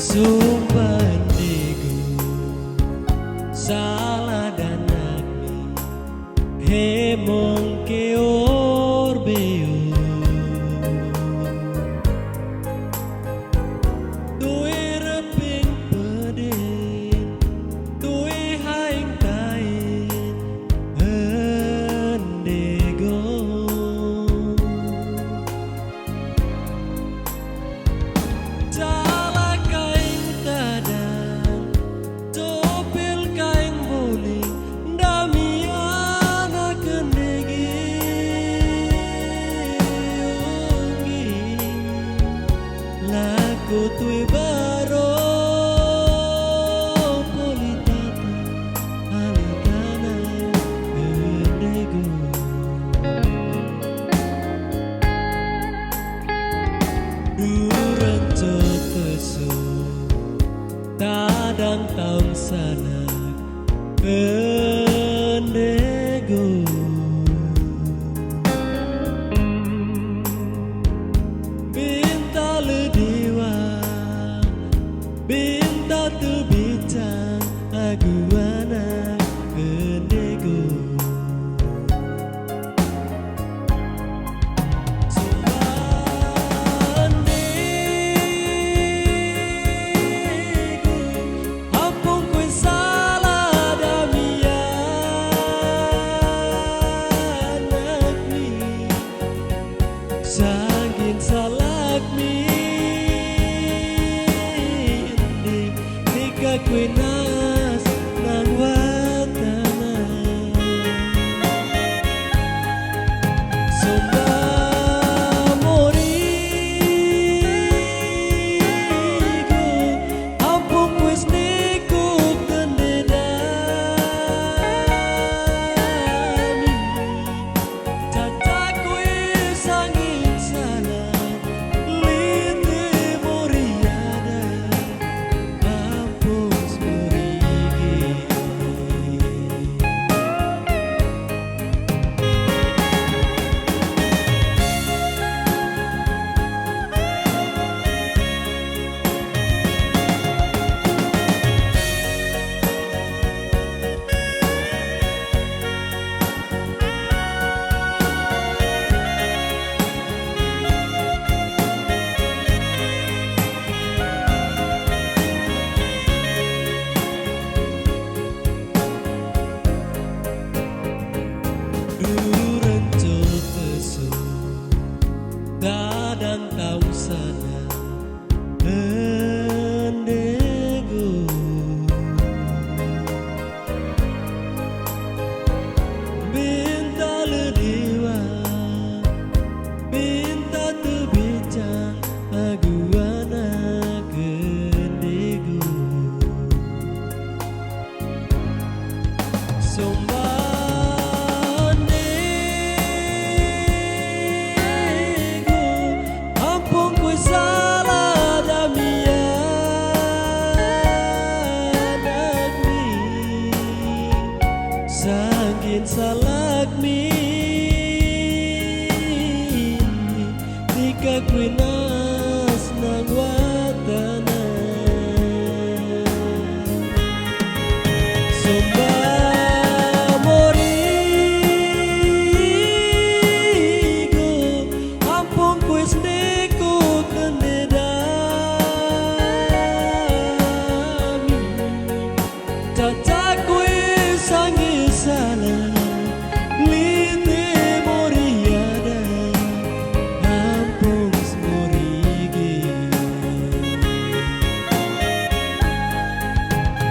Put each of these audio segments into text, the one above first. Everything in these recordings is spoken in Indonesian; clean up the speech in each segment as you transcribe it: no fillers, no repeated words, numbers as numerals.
Sumpah digo salah dan agni hemong ke orbeo tuwe reping pedin tuwe haing kain hendego Kutui baro politata alitana gendego Durang cotesu tadang taung sanak gendego Binta tu bintang aku anak gendego Sumbandego ampun ku salah damian agni Sangin salak mi Kwinas ng watana Sumba morigo ampung kwis nikuk tendedani Tata kwis angin sana liti moriada Dadang taung sana hendego Binta ledewa Binta tebicang aku anak gendego Salah damian agni Sangkin salak mi Tika kwinas ng watana Sumba morigo ampung kwis nikuk tendedani Tata kwis angin sana liti moriada ampung morigi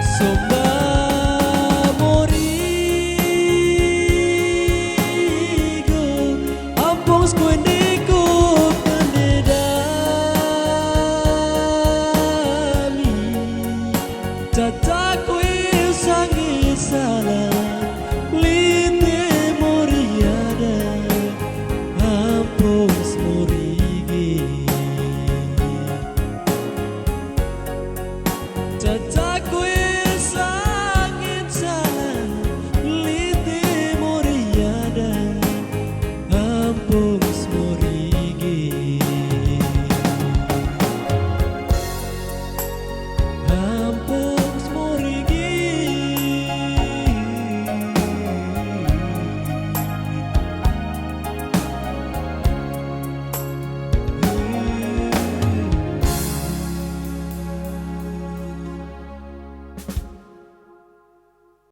Sumba morigo ampung nikuk tendedani Tata kwis angin sana liti moriada ampung